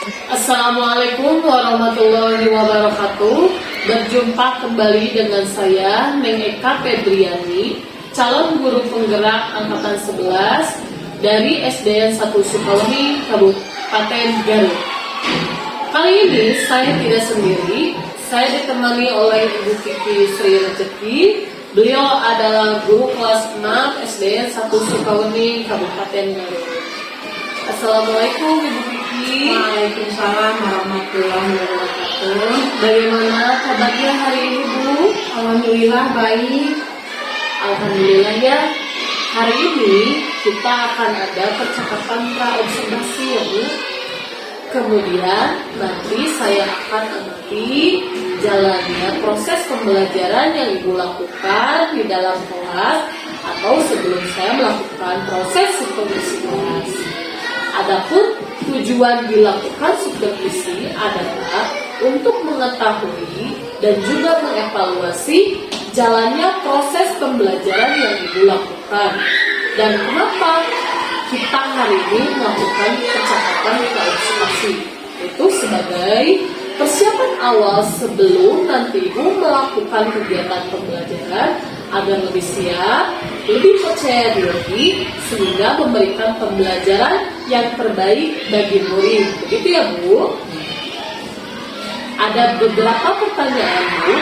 Assalamualaikum warahmatullahi wabarakatuh. Berjumpa kembali dengan saya, Neng Eka Febriani, calon guru penggerak angkatan 11 dari SDN 1 Sukawati, Kabupaten Garut. Kali ini saya tidak sendiri, saya ditemani oleh Ibu Kiki Sri Rezeki. Beliau adalah guru kelas 6 SDN 1 Sukawati, Kabupaten Garut. Assalamualaikum Ibu Kiki. Waalaikumsalam warahmatullahi wabarakatuh. Bagaimana kabarnya hari ini Bu? Alhamdulillah baik. Alhamdulillah ya. Hari ini kita akan ada percakapan pra-observasi ya Bu. Kemudian nanti saya akan amati jalannya proses pembelajaran yang Ibu lakukan di dalam kelas atau sebelum saya melakukan proses supervisi kelas. Adapun tujuan dilakukan supervisi adalah untuk mengetahui dan juga mengevaluasi jalannya proses pembelajaran yang Ibu lakukan. Dan kenapa kita hari ini melakukan percakapan pra-observasi? Itu sebagai persiapan awal sebelum nanti Ibu melakukan kegiatan pembelajaran agar lebih siap, lebih percaya diri, sehingga memberikan pembelajaran yang terbaik bagi murid. Begitu ya Bu? Ada beberapa pertanyaan Bu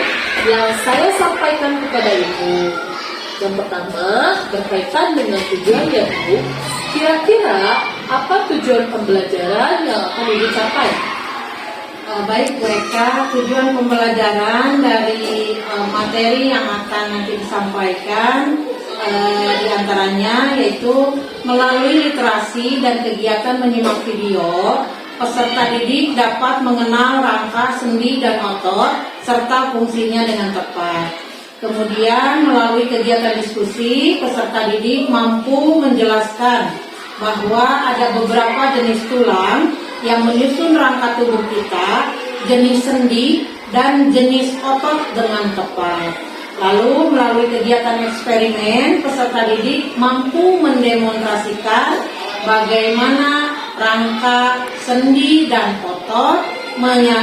yang saya sampaikan kepada Ibu. Yang pertama berkaitan dengan tujuan ya Bu. Kira-kira apa tujuan pembelajaran yang akan Ibu capai? Baik Bu Eka, tujuan pembelajaran dari materi yang akan nanti disampaikan diantaranya yaitu melalui literasi dan kegiatan menyimak video, peserta didik dapat mengenal rangka, sendi, dan otot serta fungsinya dengan tepat. Kemudian melalui kegiatan diskusi, peserta didik mampu menjelaskan bahwa ada beberapa jenis tulang yang menyusun rangka tubuh kita, jenis sendi, dan jenis otot dengan tepat. Lalu melalui kegiatan eksperimen, peserta didik mampu mendemonstrasikan bagaimana rangka, sendi, dan otot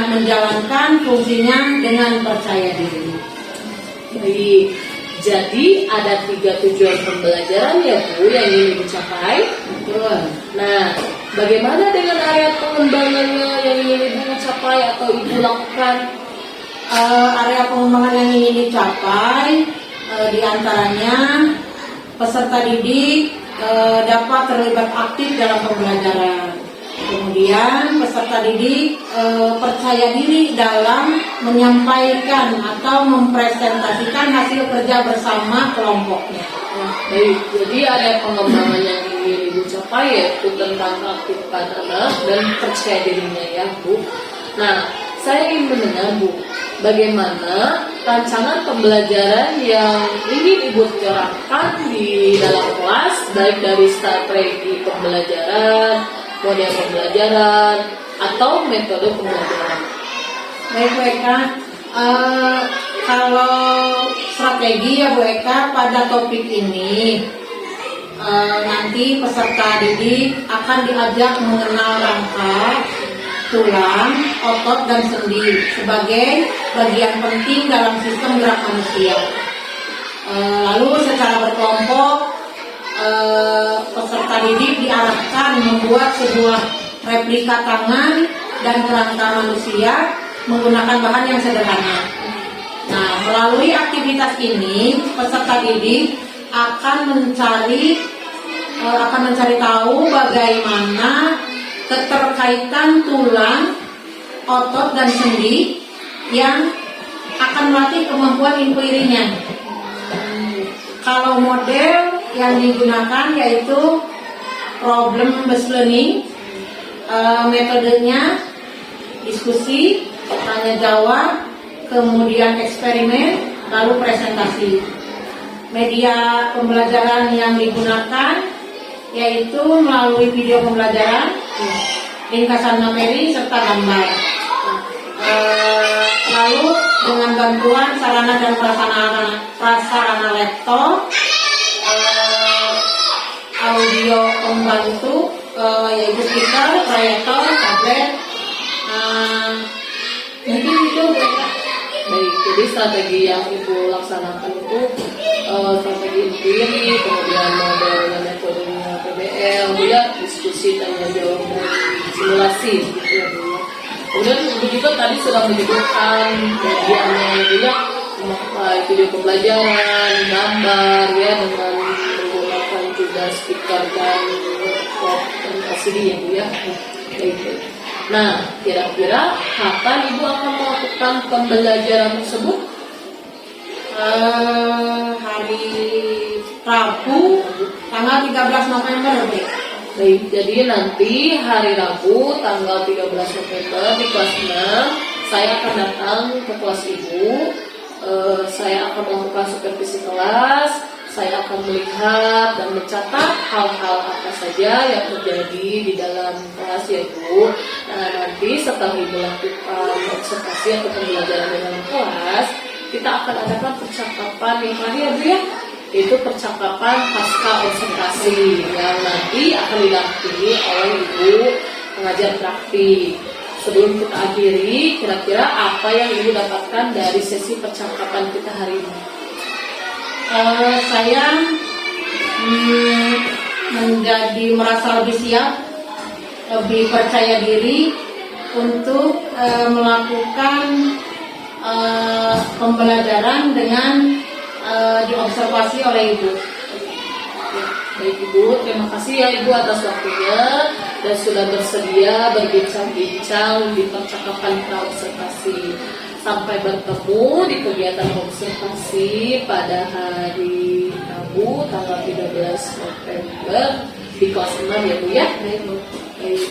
menjalankan fungsinya dengan percaya diri. Baik, jadi ada 3 tujuan pembelajaran ya Bu yang ingin dicapai. Betul. Nah, bagaimana dengan area pengembangannya yang ingin Ibu capai atau Ibu lakukan? Area pengembangan yang ingin dicapai diantaranya peserta didik dapat terlibat aktif dalam pembelajaran. Kemudian peserta didik percaya diri dalam menyampaikan atau mempresentasikan hasil kerja bersama kelompoknya. Baik, jadi area pengembangan yang ingin Ibu capai yaitu tentang keaktifan anak dan percaya dirinya ya Bu. Nah, saya ingin mendengar Bu, bagaimana rancangan pembelajaran yang ingin Ibu terapkan di dalam kelas, baik dari strategi pembelajaran, model pembelajaran, atau metode pembelajaran. Baik Bu Eka, kalau strategi ya Bu Eka pada topik ini nanti peserta didik akan diajak mengenal rangka, tulang, otot, dan sendi sebagai bagian penting dalam sistem gerak manusia. Lalu secara berkelompok peserta didik diarahkan membuat sebuah replika tangan dan kerangka manusia menggunakan bahan yang sederhana. Nah, melalui aktivitas ini peserta didik akan mencari tahu bagaimana keterkaitan tulang, otot, dan sendi yang akan melatih kemampuan inquiry-nya. Kalau model yang digunakan yaitu problem based learning, metodenya diskusi, tanya jawab, kemudian eksperimen, lalu presentasi. Media pembelajaran yang digunakan yaitu melalui video pembelajaran, ringkasan materi, serta gambar. Lalu dengan bantuan sarana dan prasarana laptop, audio pembantu yaitu speaker, proyektor, tablet, Mungkin itu Bu Eka. Baik, jadi strategi yang Ibu laksanakan itu strategi empiri, kemudian model dan metodenya PBL, Bu ya, diskusi, tanya jawab, dan simulasi gitu ya Bu ya. Kemudian Ibu juga tadi sudah menyebutkan bagiannya Ibu ya, video pembelajaran, gambar ya, dengan menggunakan juga speaker dan laptop dan LCD ya Bu ya. Baik. Nah, kira-kira kapan Ibu akan melakukan pembelajaran tersebut? Hari Rabu tanggal 13 November. Baik, jadi nanti hari Rabu tanggal 13 November di kelas 6 saya akan datang ke kelas Ibu. Saya akan melakukan supervisi kelas. Saya akan melihat dan mencatat hal-hal apa saja yang terjadi di dalam kelas ya Bu. Nah, nanti setelah Ibu lakukan observasi atau pembelajaran dalam kelas, kita akan adakan percakapan yang terakhir Bu ya, yaitu percakapan pasca observasi yang nanti akan didampingi oleh Ibu pengajar praktik. Sebelum kita akhiri, kira-kira apa yang Ibu dapatkan dari sesi percakapan kita hari ini? Saya menjadi merasa lebih siap, lebih percaya diri untuk melakukan pembelajaran dengan diobservasi oleh Ibu. Baik Ibu, terima kasih ya Ibu atas waktunya dan sudah bersedia berbincang-bincang di percakapan praobservasi. Sampai bertemu di kegiatan observasi pada hari Rabu tanggal 13 November di kelas 6 ya Bu ya. Baik.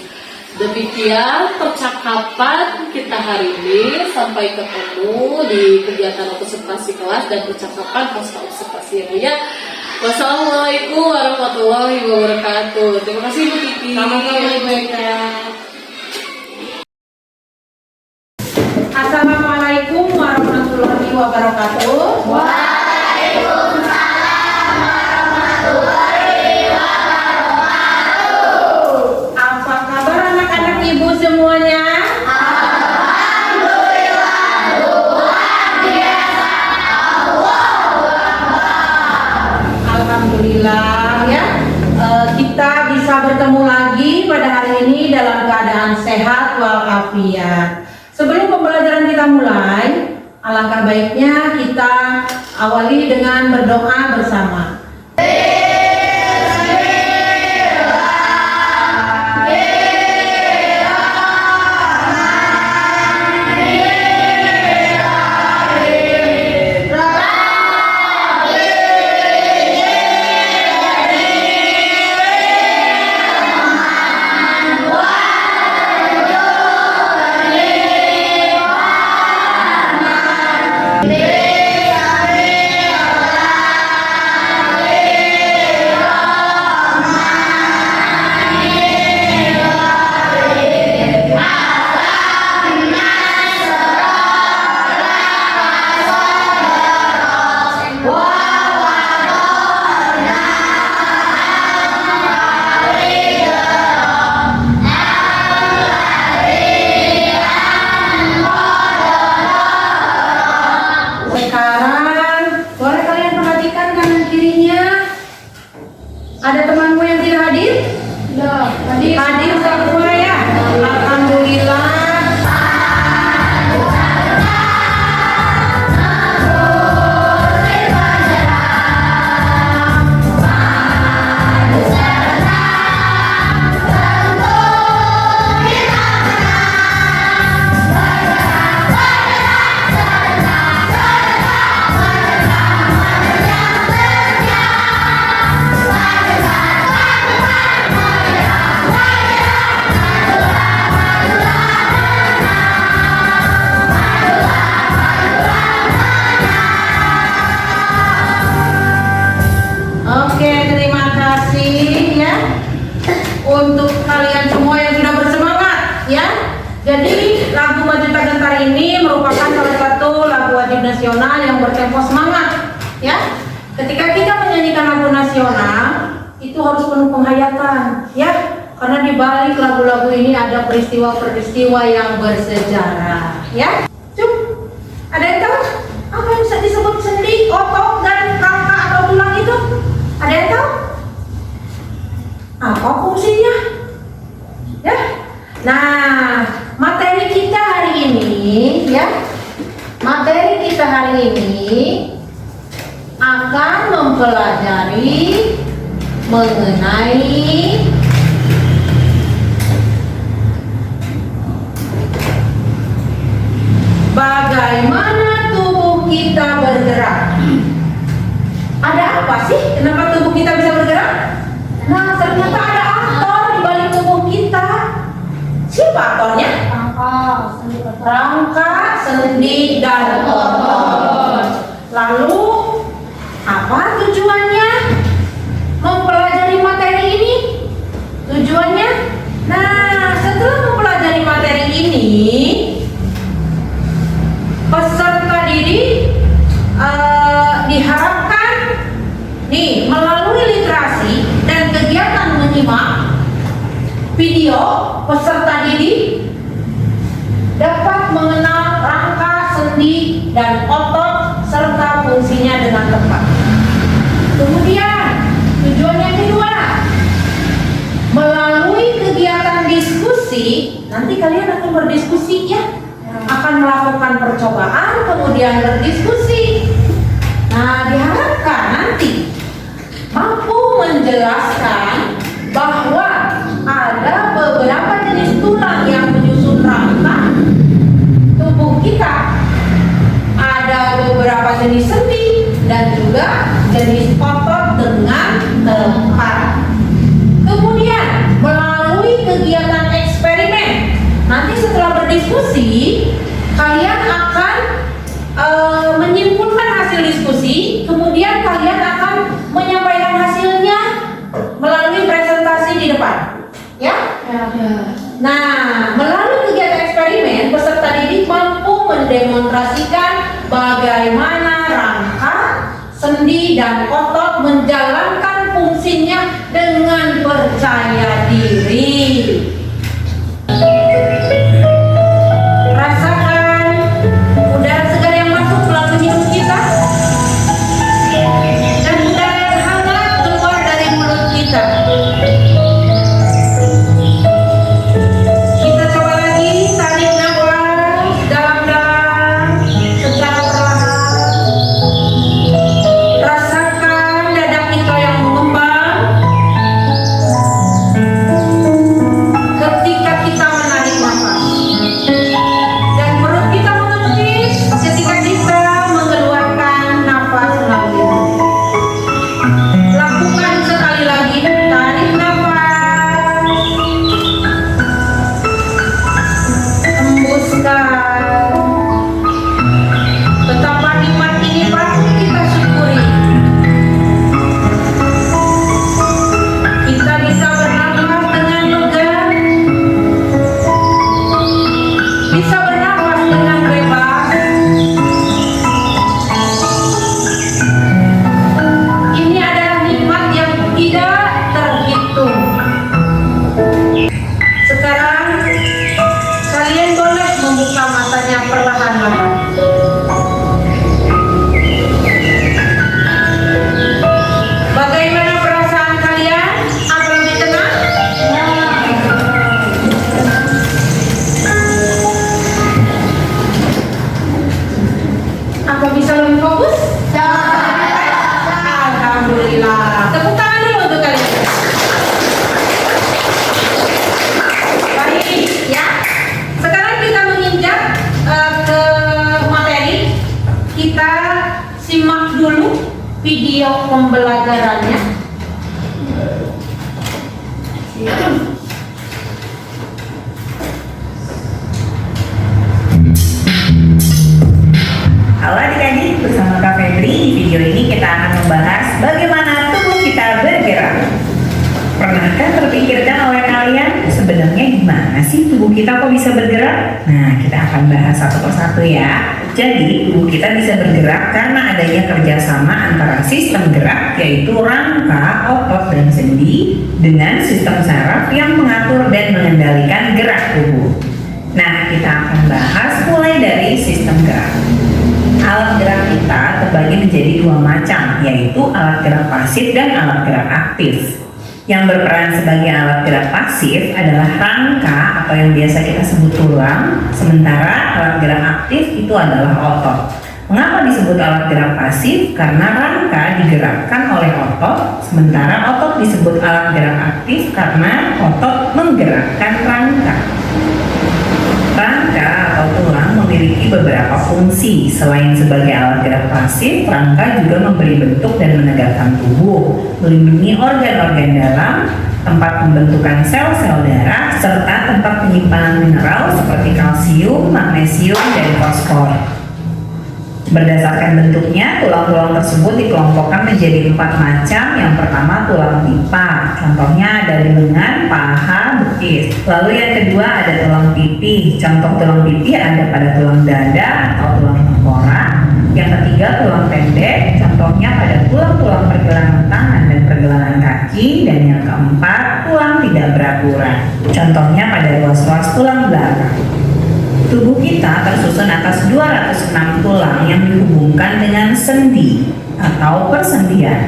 Demikian percakapan kita hari ini. Sampai ketemu di kegiatan observasi kelas dan percakapan pasca observasi ya Bu ya. Wassalamualaikum warahmatullahi wabarakatuh. Terima kasih Bu Titi. Sama-sama Ibu Eka. Assalamualaikum warahmatullahi wabarakatuh. Waalaikumsalam warahmatullahi wabarakatuh. Apa kabar anak-anak Ibu semuanya? Alhamdulillah, luar biasa. Alhamdulillah ya. Kita bisa bertemu lagi pada hari ini dalam keadaan sehat walafiat. Sebelum pembelajaran kita mulai, alangkah baiknya kita awali dengan berdoa bersama. Sekarang boleh kalian perhatikan kanan kirinya. Ada temanmu yang tidak hadir? Hadir semua ya. Alhamdulillah. Oke, terima kasih ya untuk kalian semua yang sudah bersemangat ya. Jadi lagu Maju Tak Gentar ini merupakan salah satu lagu wajib nasional yang bertempo semangat ya. Ketika kita menyanyikan lagu nasional itu harus penuh penghayatan ya. Karena di balik lagu-lagu ini ada peristiwa-peristiwa yang bersejarah, ya. Cuk, ada yang tahu apa yang bisa disebut sendi, otot, dan rangka atau tulang itu? Ada yang tahu? Apa fungsinya? Ya. Nah, materi kita hari ini, ya. Materi kita hari ini akan mempelajari mengenai bagaimana tubuh kita bergerak. Ada apa sih? Kenapa tubuh kita bisa bergerak? Nah, ternyata ada aktor di balik tubuh kita. Siapa aktornya? Rangka, sendi, dan otot. Lalu, apa tujuannya mempelajari materi ini? Tujuannya? Nah, setelah mempelajari materi ini, peserta didik diharapkan nih melalui literasi dan kegiatan menyimak video, peserta didik dapat mengenal rangka, sendi, dan otot serta fungsinya dengan tepat. Kemudian tujuan yang kedua, melalui kegiatan diskusi, nanti kalian akan berdiskusi ya, akan melakukan percobaan, kemudian berdiskusi. Nah, diharapkan nanti mampu menjelaskan bahwa ada beberapa jenis tulang yang menyusun rangka tubuh kita, ada beberapa jenis sendi dan juga jenis otot dengan tepat. Kemudian melalui kegiatan eksperimen, nanti setelah berdiskusi kalian akan menyimpulkan hasil diskusi, kemudian kalian akan menyampaikan hasilnya melalui presentasi di depan, ya? Nah, melalui kegiatan eksperimen, peserta didik mampu mendemonstrasikan bagaimana rangka, sendi, dan otot menjalankan fungsinya dengan percaya diri. Rasakan udara segar yang masuk melalui hidung kita dan udara yang hangat keluar dari mulut kita. Kita coba lagi, tarik nafas dalam-dalam secara perlahan. Rasakan dada kita yang mengembang ketika kita menarik nafas, dan perut kita mengepis ketika kita mengeluarkan nafas melalui hidung. Lakukan sekali lagi, tarik nafas, hembuskan. Betapa nikmat ini patut kita syukuri. Kita bisa bernafas dengan lega, bisa bernafas dengan bebas. Ini adalah nikmat yang tidak terhitung. Sekarang kalian boleh membuka matanya perlahan-lahan. Bagaimana perasaan kalian? Apa lebih tenang? Apa bisa lebih fokus? Alhamdulillah. Tepuk tangan dulu untuk kalian. Baik, ya. Sekarang kita menginjak ke materi. Kita simak dulu video pembelajarannya. Halo adik-adik, bersama Kak Febri. Di video ini kita akan membahas bagaimana tubuh kita bergerak. Pernahkah terpikirkan oleh kalian sebenarnya gimana sih tubuh kita kok bisa bergerak? Nah, kita akan bahas satu persatu ya. Jadi, tubuh kita bisa bergerak karena adanya kerjasama antara sistem gerak, yaitu rangka, otot, dan sendi, dengan sistem saraf yang mengatur dan mengendalikan gerak tubuh. Nah, kita akan bahas mulai dari sistem gerak. Alat gerak kita terbagi menjadi dua macam, yaitu alat gerak pasif dan alat gerak aktif. Yang berperan sebagai alat gerak pasif adalah rangka atau yang biasa kita sebut tulang, sementara alat gerak aktif itu adalah otot. Mengapa disebut alat gerak pasif? Karena rangka digerakkan oleh otot, sementara otot disebut alat gerak aktif karena otot menggerakkan rangka. Rangka atau tulang memiliki beberapa fungsi. Selain sebagai alat gerak pasif, rangka juga memberi bentuk dan menegakkan tubuh, melindungi organ-organ dalam, tempat pembentukan sel-sel darah, serta tempat penyimpanan mineral seperti kalsium, magnesium, dan fosfor. Berdasarkan bentuknya, tulang-tulang tersebut dikelompokkan menjadi 4 macam. Yang pertama, tulang pipa. Contohnya ada di lengan, paha, betis. Lalu yang kedua ada tulang pipi. Contoh tulang pipi ada pada tulang dada atau tulang tengkorak. Yang ketiga, tulang pendek. Contohnya pada tulang-tulang pergelangan tangan dan pergelangan kaki. Dan yang keempat, tulang tidak berat-berat. Contohnya pada ruas-ruas tulang belakang. Tubuh kita tersusun atas 206 tulang yang dihubungkan dengan sendi atau persendian.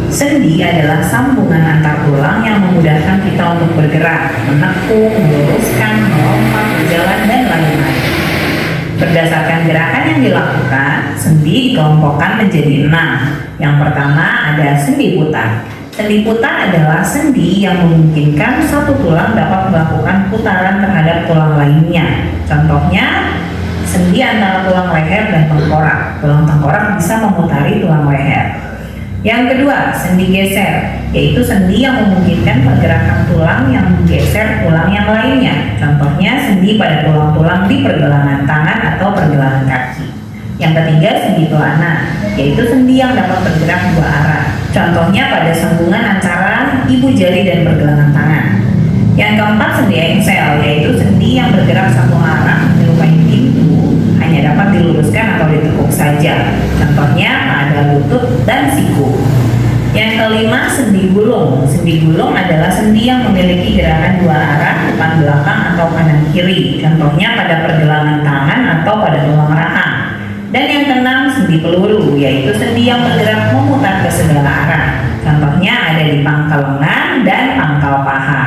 Sendi adalah sambungan antar tulang yang memudahkan kita untuk bergerak, menekuk, meluruskan, melompat, berjalan, dan lain-lain. Berdasarkan gerakan yang dilakukan, sendi dikelompokkan menjadi 6. Yang pertama ada sendi putar. Sendi putar adalah sendi yang memungkinkan satu tulang dapat melakukan putaran terhadap tulang lainnya. Contohnya, sendi antara tulang leher dan tengkorak. Tulang tengkorak bisa memutari tulang leher. Yang kedua, sendi geser, yaitu sendi yang memungkinkan pergerakan tulang yang menggeser tulang yang lainnya. Contohnya, sendi pada tulang-tulang di pergelangan tangan atau pergelangan kaki. Yang ketiga, sendi pelana, yaitu sendi yang dapat bergerak dua arah. Contohnya pada sambungan antara ibu jari dan pergelangan tangan. Yang keempat, sendi engsel, yaitu sendi yang bergerak satu arah menyerupai pintu, hanya dapat diluruskan atau ditekuk saja. Contohnya pada lutut dan siku. Yang kelima, sendi gulung. Sendi gulung adalah sendi yang memiliki gerakan dua arah, depan belakang atau kanan kiri. Contohnya pada pergelangan tangan atau pada tulang rahang. Dan yang keenam, sendi peluru, yaitu sendi yang bergerak memutar ke segala arah. Contohnya ada di pangkal lengan dan pangkal paha.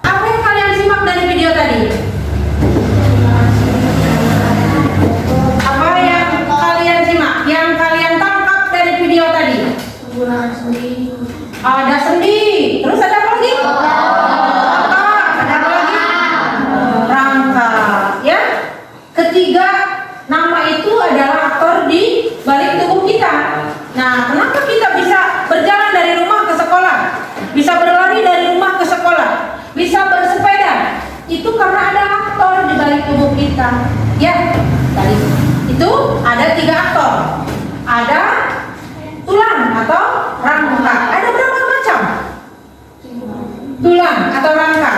Apa yang kalian simak dari video tadi? Apa yang kalian simak? Yang kalian tangkap dari video tadi? Ada sendi. Terus ada apa lagi? Ada apa lagi? Rangka. Ya. Ketiga, nama itu adalah aktor di balik tubuh kita. Nah, kenapa kita bisa berjalan dari rumah ke sekolah? Bisa berlari dari rumah ke sekolah? Bisa bersepeda? Itu karena ada aktor di balik tubuh kita. Ya, tadi itu ada 3 aktor. Ada tulang atau rangka. Ada berapa macam? Tulang atau rangka.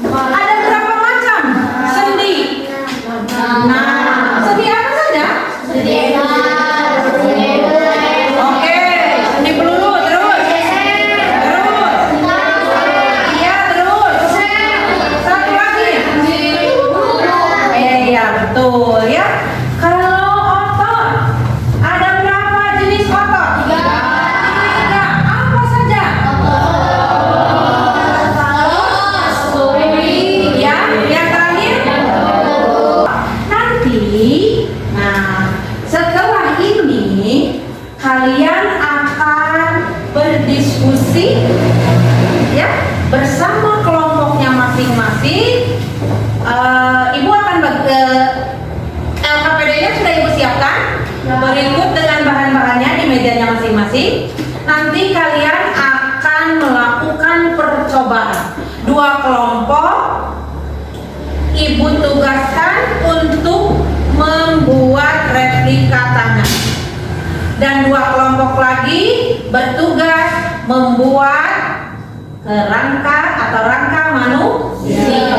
Ada berapa macam? Sendi. Nah, sendi apa saja? Oke, sendi peluru terus. Iya, terus. Satu lagi. Iya, betul ya. Kalau otot, ada berapa jenis otot? 3. Apa saja? Ya, yang terakhir. Nanti, nah, setelah ini kalian akan berdiskusi ya bersama kelompoknya masing-masing. Ibu akan LKPD-nya sudah ibu siapkan, berikut dengan bahan-bahannya di mejanya masing-masing. Nanti kalian akan melakukan percobaan 2 kelompok. Ibu tugaskan untuk membuat replika tangan, dan 2 kelompok lagi bertugas membuat kerangka atau rangka manusia.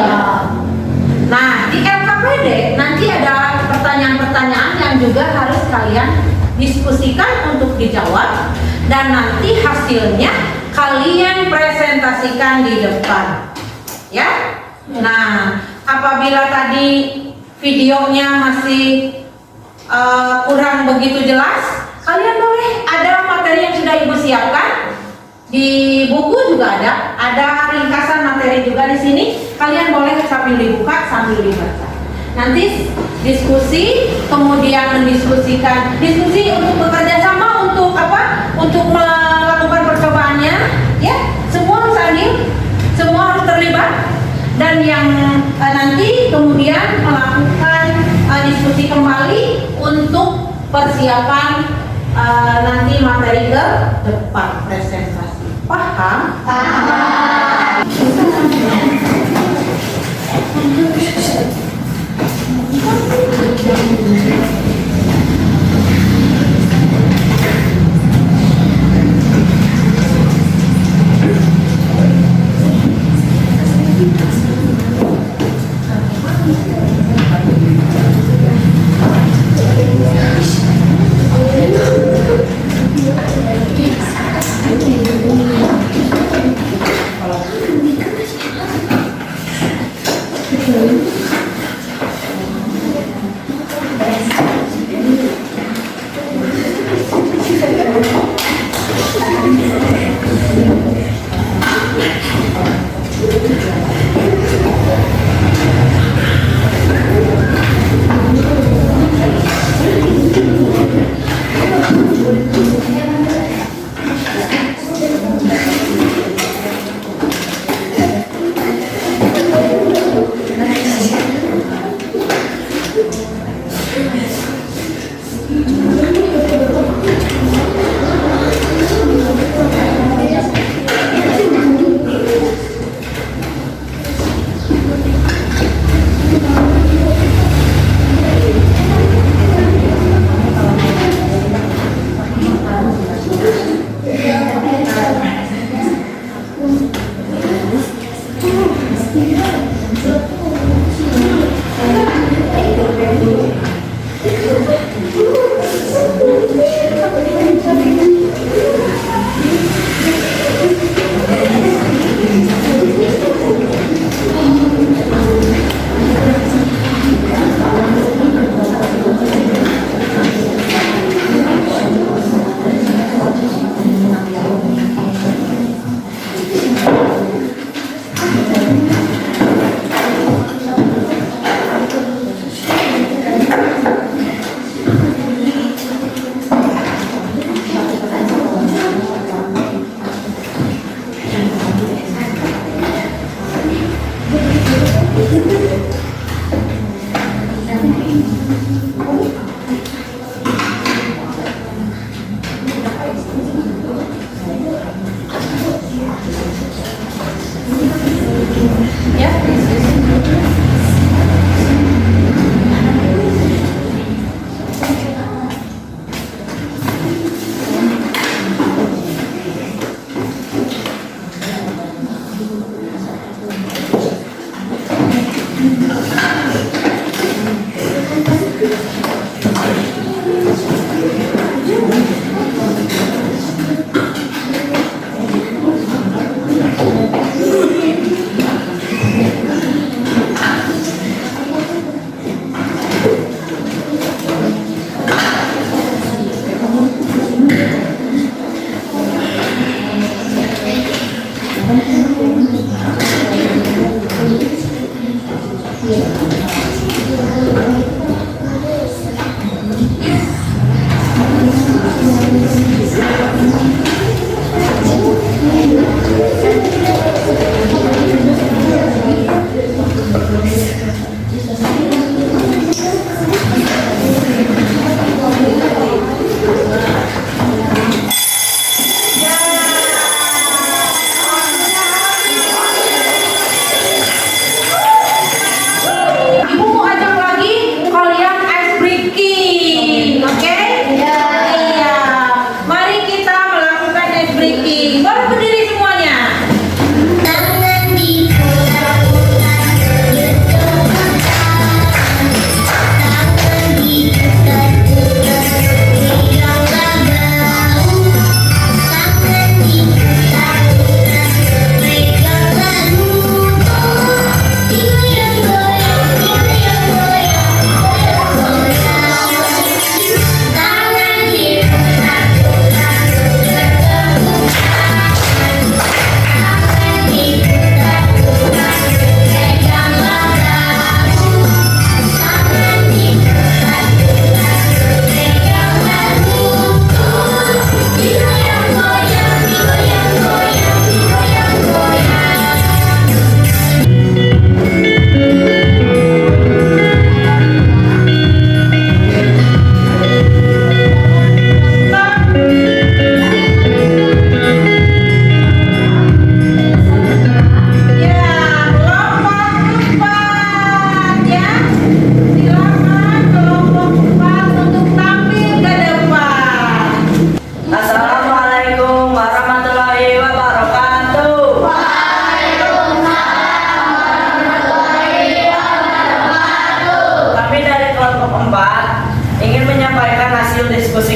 Nah, di LKPD nanti ada pertanyaan-pertanyaan juga harus kalian diskusikan untuk dijawab, dan nanti hasilnya kalian presentasikan di depan, ya. Nah, apabila tadi videonya masih kurang begitu jelas, kalian boleh, ada materi yang sudah ibu siapkan di buku juga ada ringkasan materi juga di sini. Kalian boleh sambil dibuka sambil dibaca. Nanti diskusi, kemudian mendiskusikan, diskusi untuk bekerja sama untuk apa? Untuk melakukan percobaannya, ya. Semua harus adil, semua harus terlibat, dan yang nanti kemudian melakukan diskusi kembali untuk persiapan nanti materi ke depan presentasi. Paham? Paham. Tangan diputar-putar ke depan.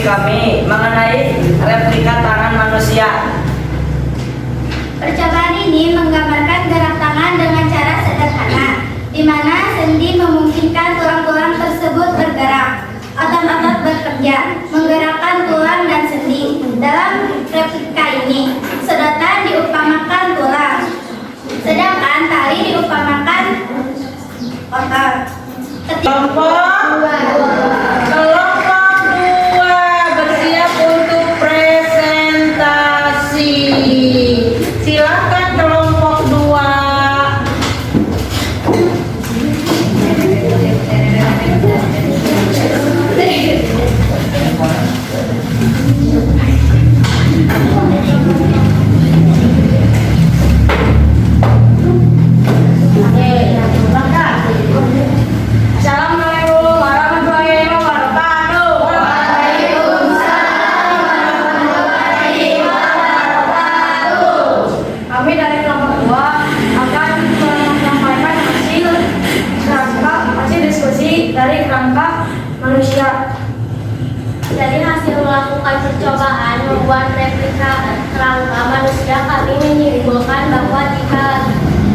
kami mengenai replika tangan manusia. Percobaan ini menggambarkan gerak tangan dengan cara sederhana, di mana sendi memungkinkan tulang-tulang tersebut bergerak. Otot-otot bekerja, menggerakkan tulang dan sendi. Dalam replika ini, sedotan diupamakan tulang, sedangkan tali diupamakan otot. Kelompok 2 bersiap untuk presentasi. Silakan kelompok 2. Assalamualaikum warahmatullahi wabarakatuh. Kami dari kelompok 2 akan menyampaikan hasil diskusi dari kerangka manusia. Dari hasil melakukan percobaan membuat replika kerangka manusia, kami menyimpulkan bahwa jika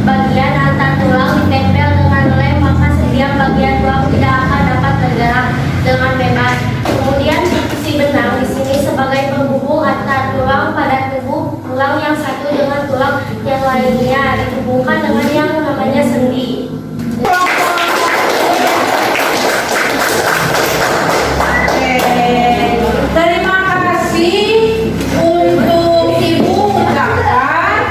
bagian antar tulang ditempel dengan lem, maka setiap bagian tulang tidak akan dapat bergerak dengan bebas. Kemudian si benang di sini sebagai penghubung antar tulang pada tubuh tulang yang satu dengan tulang yang lainnya, dihubungkan dengan yang namanya sendi. Terima kasih untuk Ibu ucapkan.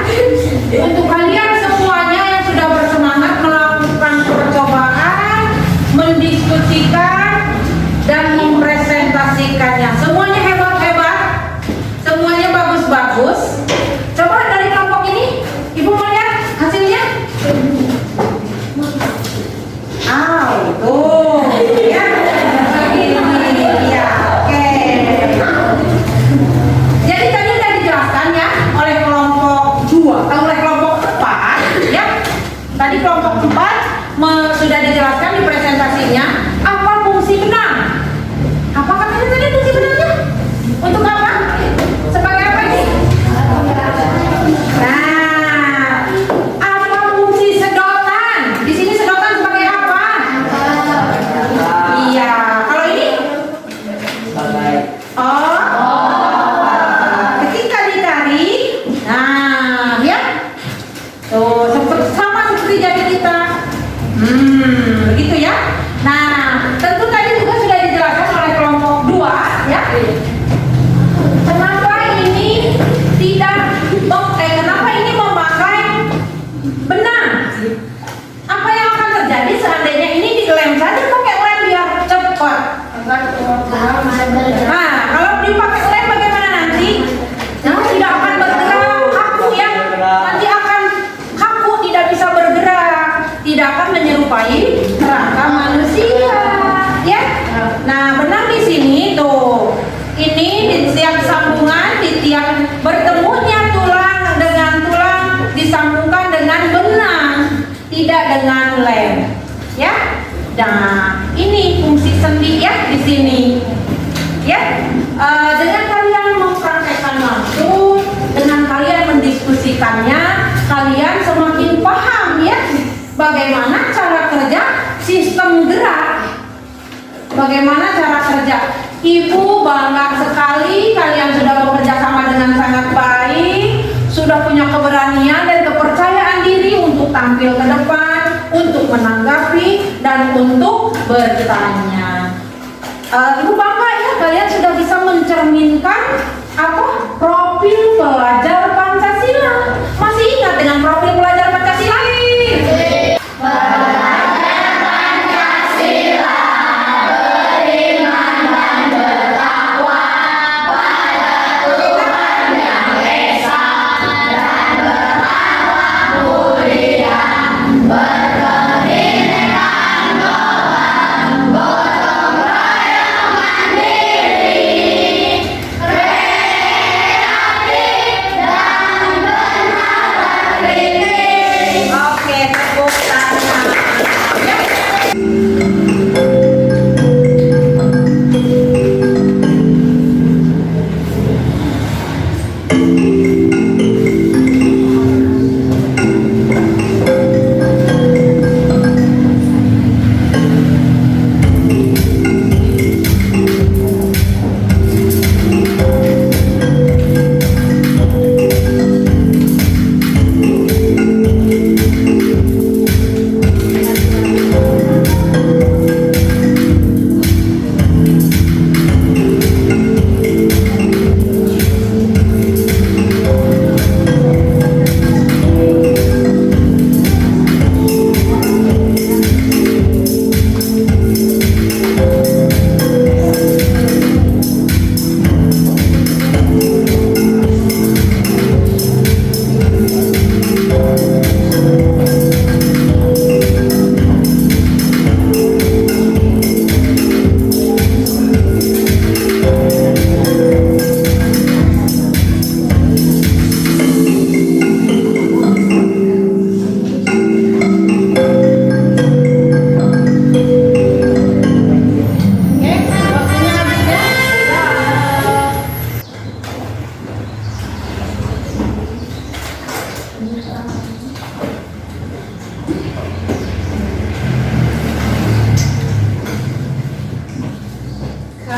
Untuk kalian semuanya yang sudah bersemangat melakukan percobaan, mendiskusikan dan mempresentasikannya. Semuanya hebat-hebat, semuanya bagus-bagus. Coba dari kelompok ini, Ibu mau lihat hasilnya? Tuh, ya. Begini, ya, oke. Jadi tadi sudah dijelaskan ya oleh kelompok 2, oleh kelompok 4, ya. Tadi kelompok 4 sudah dijelaskan di presentasinya apa fungsi benang. Apa katanya tadi fungsi benangnya? Untuk apa? Sebagai apa ini? Nah, apa fungsi sedotan? Di sini sedotan sebagai apa? Iya, kalau ini? Ketika ditarik, nah, ya, tuh sama seperti jari kita. Begitu ya. Nah, tentu tadi juga sudah dijelaskan oleh kelompok 2, ya. Kenapa ini kenapa ini memakai benang? Apa yang akan terjadi seandainya ini dilem saja pakai lem biar cepat? Nah, kalau dipakai lem bagaimana nanti? Nah, tidak akan bergerak, kaku ya. Nanti akan kaku, tidak bisa bergerak, tidak akan menyerupai kerangka manusia, ya. Nah, benang di sini tuh. Ini di tiap sambungan, di tiap bertemunya tulang dengan tulang disambungkan dengan benang, tidak dengan lem, ya. Nah, ini fungsi sendi ya di sini, ya. Dengan kalian mempraktekkan langsung, dengan kalian mendiskusikannya, kalian semakin paham ya bagaimana cara kerja sistem gerak, bagaimana cara kerja. Ibu bangga sekali kalian sudah bekerja sama dengan sangat baik, sudah punya keberanian dan kepercayaan diri untuk tampil ke depan, untuk menanggapi dan untuk bertanya. Ibu bangga ya kalian sudah bisa mencerminkan profil pelajar Pancasila. Masih ingat dengan profil pelajar Pancasila?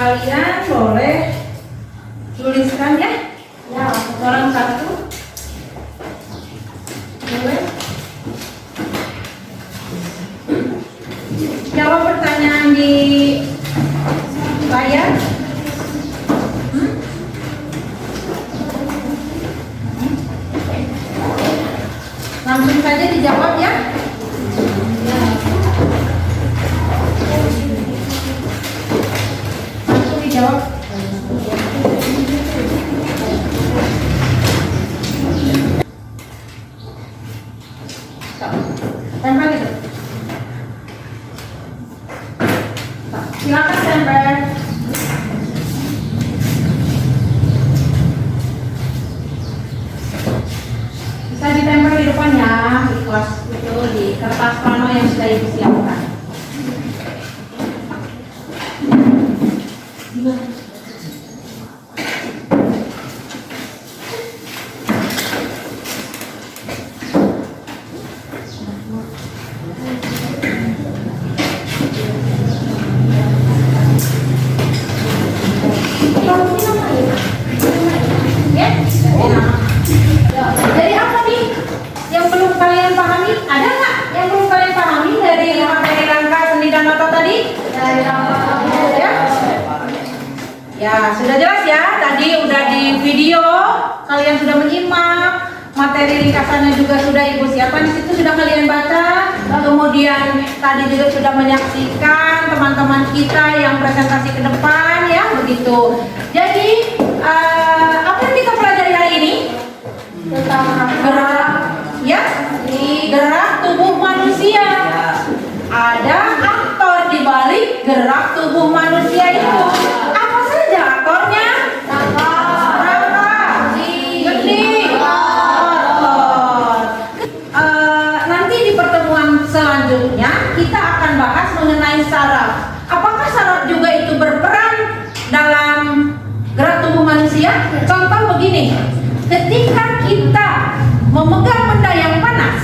kalian boleh tuliskan ya. Ya, orang satu. Boleh. Jawab pertanyaan di layar. Langsung saja dijawab ya. Langsung dijawab. Tempel itu. Silakan tempel. Bisa ditempel di depan ya, di kelas itu di kertas plano yang sudah ibu siapkan. Dari apa nih yang belum kalian pahami? Ada nggak yang belum kalian pahami dari materi rangka seni dan mata tadi? Ya? Ya, sudah jelas ya. Tadi udah di video, kalian sudah menyimak. Materi ringkasannya juga sudah ibu siapkan, di situ sudah kalian baca. Kemudian tadi juga sudah menyaksikan teman-teman kita yang presentasi ke depan ya, begitu. Jadi apa yang kita pelajari hari ini? Tentang gerak, ya, gerak tubuh manusia. Ada aktor di balik gerak tubuh manusia itu. Apa saja aktornya? Rangka, gede, otot. Nanti di pertemuan selanjutnya kita akan bahas mengenai saraf. Apakah saraf juga itu berperan dalam gerak tubuh manusia? Contoh begini. Ketika kita memegang benda yang panas,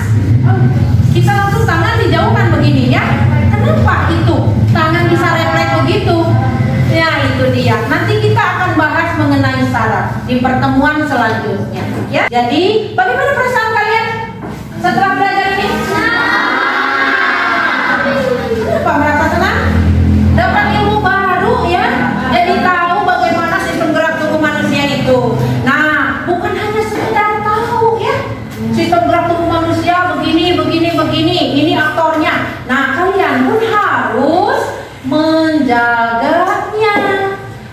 kita langsung tangan dijauhkan begini ya. Kenapa itu? Tangan bisa refleks begitu. Ya itu dia. Nanti kita akan bahas mengenai saraf di pertemuan selanjutnya. Ya. Jadi bagaimana perasaan kalian setelah belajar ini? Kenapa merasa senang? Dapat ilmu baru ya. Jadi tahu bagaimana sistem gerak tubuh manusia itu. Nah, bukan hanya sekedar tahu ya sistem gerak tubuh manusia begini. Ini aktornya. Nah, kalian pun harus menjaganya,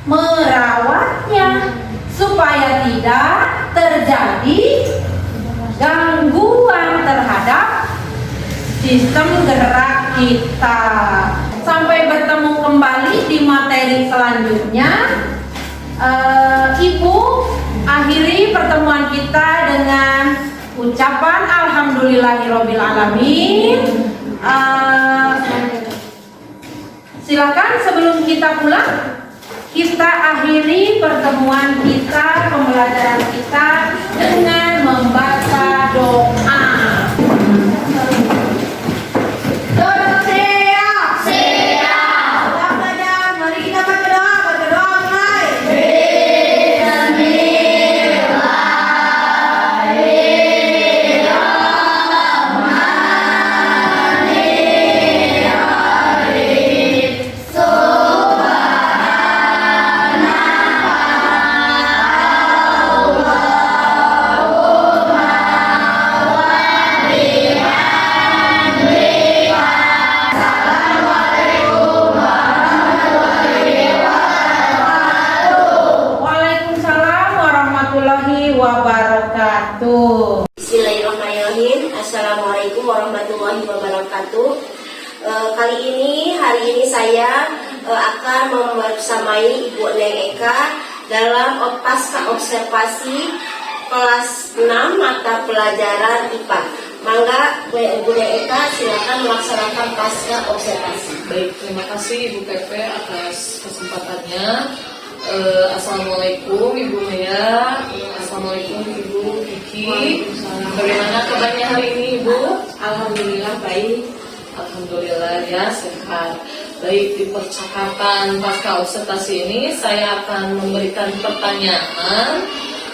merawatnya supaya tidak terjadi gangguan terhadap sistem gerak kita. Sampai bertemu kembali di materi selanjutnya. Ibu akhiri pertemuan kita dengan ucapan alhamdulillahirabbil alamin. Silakan sebelum kita pulang, kita akhiri pertemuan kita, pembelajaran kita dengan membaca doa. Wabarakatuh. Bismillahirrahmanirrahim. Assalamualaikum warahmatullahi wabarakatuh. Hari ini saya akan membersamai Ibu Neng Eka dalam pasca observasi kelas 6 mata pelajaran IPA. Mangga Ibu Neng Eka silakan melaksanakan pasca observasi. Baik, terima kasih Ibu Pepe atas kesempatannya. Assalamualaikum Ibu Maya, Assalamualaikum Ibu Kiki. Bagaimana kabarnya hari ini Ibu? Alhamdulillah baik. Alhamdulillah ya sehat. Baik, di percakapan pasca observasi ini saya akan memberikan pertanyaan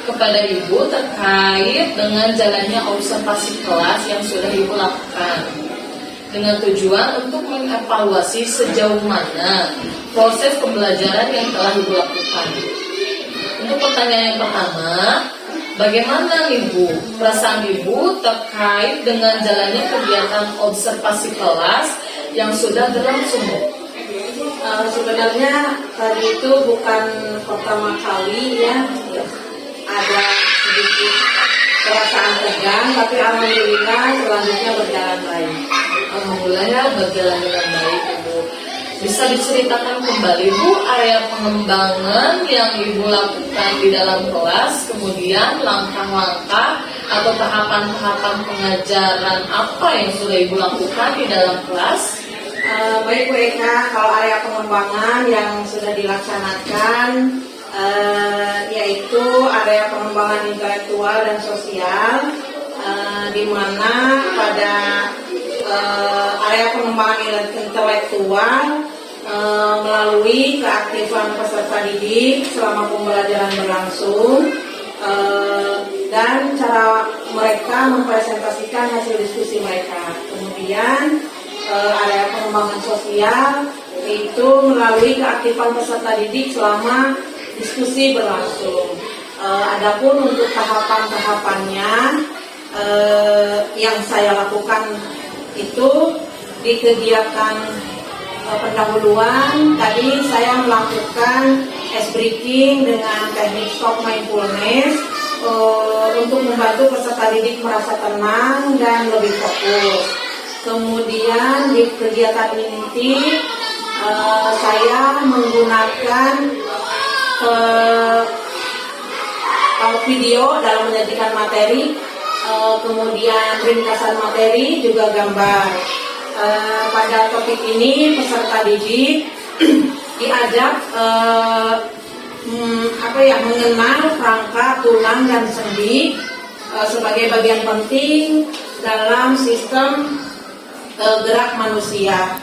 kepada Ibu terkait dengan jalannya observasi kelas yang sudah Ibu lakukan, dengan tujuan untuk mengevaluasi sejauh mana proses pembelajaran yang telah Ibu lakukan. Untuk pertanyaan yang pertama, bagaimana Ibu, perasaan Ibu terkait dengan jalannya kegiatan observasi kelas yang sudah berlangsung? Sebenarnya tadi itu bukan pertama kali ya ada sedikit perasaan tegang, tapi alhamdulillah selanjutnya berjalan baik. Alhamdulillah ya, berjalan dengan baik Ibu. Bisa diceritakan kembali Bu area pengembangan yang Ibu lakukan di dalam kelas, kemudian langkah-langkah atau tahapan-tahapan pengajaran apa yang sudah Ibu lakukan di dalam kelas? Baik Bu Eka, kalau area pengembangan yang sudah dilaksanakan yaitu area pengembangan intelektual dan sosial, di mana pada area pengembangan intelektual melalui keaktifan peserta didik selama pembelajaran berlangsung, dan cara mereka mempresentasikan hasil diskusi mereka. Kemudian area pengembangan sosial itu melalui keaktifan peserta didik selama diskusi berlangsung. Adapun untuk tahapan-tahapannya yang saya lakukan itu di kegiatan pendahuluan tadi saya melakukan ice breaking dengan teknik stop mindfulness untuk membantu peserta didik merasa tenang dan lebih fokus. Kemudian di kegiatan inti saya menggunakan video dalam menyajikan materi, kemudian ringkasan materi juga gambar. Pada topik ini peserta didik diajak mengenal rangka, tulang, dan sendi sebagai bagian penting dalam sistem gerak manusia.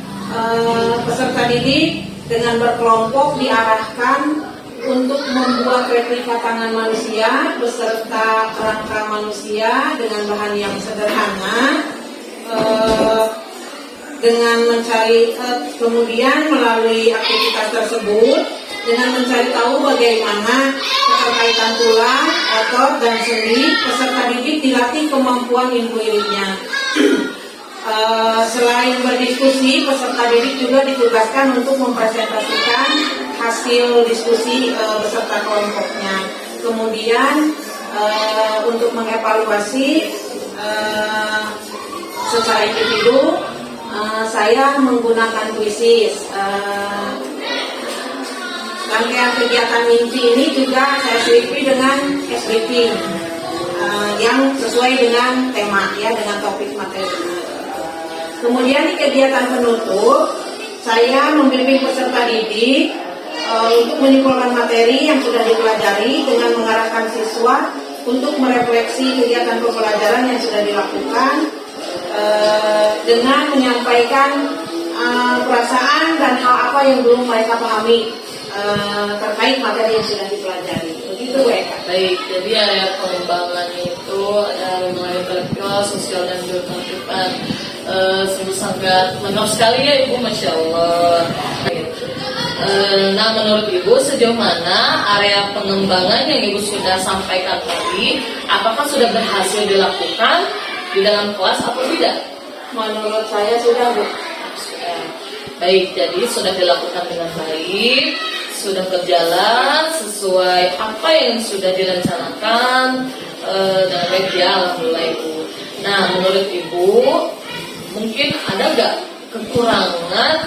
Peserta didik dengan berkelompok diarahkan untuk membuat replika tangan manusia beserta rangka manusia dengan bahan yang sederhana, dengan mencari kemudian melalui aktivitas tersebut dengan mencari tahu bagaimana keterkaitan tulang, otot, dan sendi, peserta didik dilatih kemampuan intuitifnya. Selain berdiskusi, peserta didik juga ditugaskan untuk mempresentasikan hasil diskusi beserta kelompoknya. Kemudian untuk mengevaluasi secara individu, saya menggunakan kuisis. Rangkaian kegiatan inti ini juga saya selipi dengan case briefing yang sesuai dengan tema ya, dengan topik materi. Kemudian di kegiatan penutup, saya membimbing peserta didik untuk menyimpulkan materi yang sudah dipelajari dengan mengarahkan siswa untuk merefleksi kegiatan pembelajaran yang sudah dilakukan dengan menyampaikan perasaan dan hal apa yang belum mereka pahami terkait materi yang sudah dipelajari. Begitu Bu Eka. Baik, jadi area pengembangan itu mulai intelektual, sosial, dan keaktifan. Sungguh sangat menarik sekali ya Ibu, Masya Allah. Nah, menurut Ibu sejauh mana area pengembangan yang Ibu sudah sampaikan tadi, apakah sudah berhasil dilakukan di dalam kelas atau tidak? Menurut saya sudah Bu. Sudah. Baik, jadi sudah dilakukan dengan baik, sudah berjalan sesuai apa yang sudah direncanakan dengan baik ya, alhamdulillah Ibu. Nah, menurut Ibu mungkin ada nggak kekurangan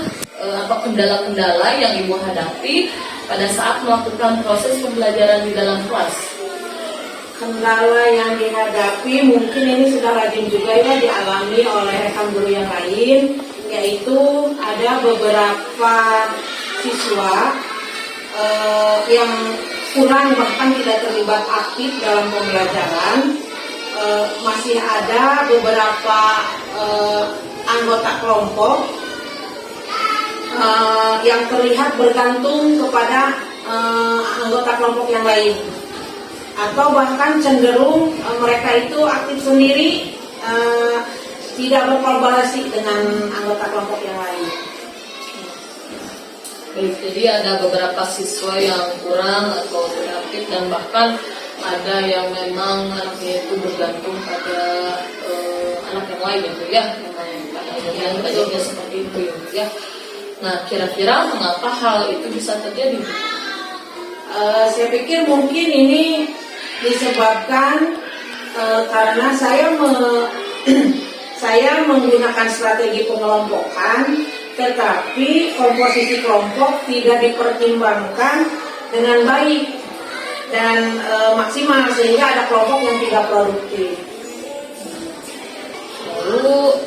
atau kendala-kendala yang Ibu hadapi pada saat melakukan proses pembelajaran di dalam kelas? Kendala yang dihadapi mungkin ini sudah rajin juga ya dialami oleh rekan guru yang lain, yaitu ada beberapa siswa yang kurang bahkan tidak terlibat aktif dalam pembelajaran. Masih ada beberapa anggota kelompok yang terlihat bergantung kepada anggota kelompok yang lain, atau bahkan cenderung mereka itu aktif sendiri, tidak berkolaborasi dengan anggota kelompok yang lain. Baik, jadi ada beberapa siswa yang kurang atau tidak aktif dan bahkan ada yang memang anaknya itu bergantung pada anak yang lain gitu ya, yang tajamnya seperti itu ya. Nah, kira-kira mengapa hal itu bisa terjadi? Saya pikir mungkin ini disebabkan karena saya menggunakan strategi pengelompokan, tetapi komposisi kelompok tidak dipertimbangkan dengan baik dan maksimal, sehingga ada kelompok yang tidak produktif. Lalu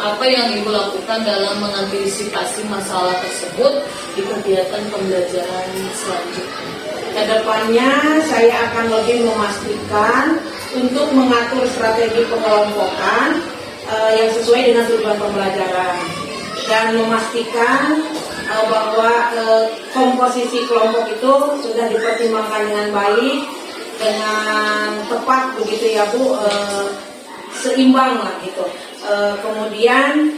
apa yang Ibu lakukan dalam mengantisipasi masalah tersebut di kegiatan pembelajaran selanjutnya? Kedepannya saya akan lebih memastikan untuk mengatur strategi pengelompokan yang sesuai dengan tujuan pembelajaran dan memastikan bahwa komposisi kelompok itu sudah dipertimbangkan dengan baik, dengan tepat begitu ya Bu, seimbang lah gitu. Kemudian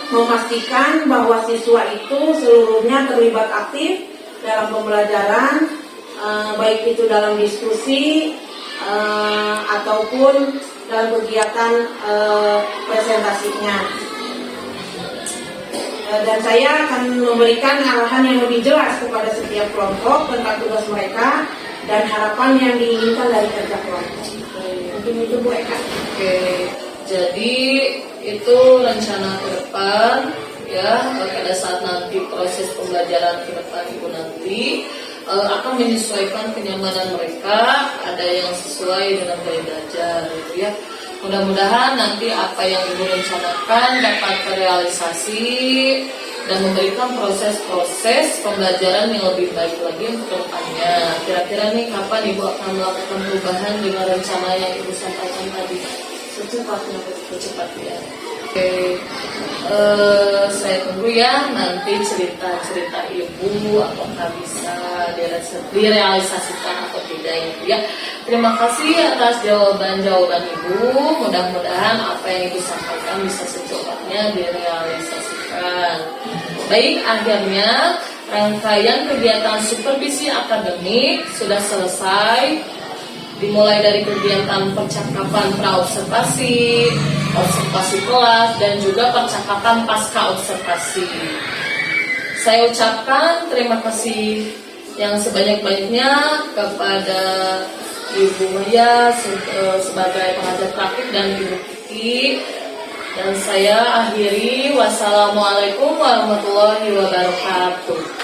memastikan bahwa siswa itu seluruhnya terlibat aktif dalam pembelajaran, baik itu dalam diskusi ataupun dalam kegiatan presentasinya. Dan saya akan memberikan arahan yang lebih jelas kepada setiap kelompok tentang tugas mereka dan harapan yang diinginkan dari kerja kelompok. Mungkin itu Bu Eka. Oke, jadi itu rencana ke depan ya, pada saat nanti proses pembelajaran ke depan Ibu nanti akan menyesuaikan kenyamanan mereka, ada yang sesuai dengan gaya belajar gitu ya. Mudah-mudahan nanti apa yang Ibu rencanakan dapat terrealisasi dan memberikan proses-proses pembelajaran yang lebih baik lagi untuk kedepannya. Kira-kira nih kapan Ibu akan melakukan perubahan dengan rencana yang Ibu sampaikan tadi? Secepatnya. Oke, saya tunggu ya nanti cerita-cerita Ibu apakah bisa direalisasikan atau tidak ya. Terima kasih atas jawaban-jawaban Ibu. Mudah-mudahan apa yang Ibu sampaikan bisa secepatnya direalisasikan. Baik, akhirnya rangkaian kegiatan supervisi akademik sudah selesai. Dimulai dari kegiatan percakapan pra-observasi, observasi kelas, dan juga percakapan pasca observasi. Saya ucapkan terima kasih yang sebanyak-banyaknya kepada Ibu Maya sebagai pengajar praktik dan Ibu Kiki. Dan saya akhiri, wassalamualaikum warahmatullahi wabarakatuh.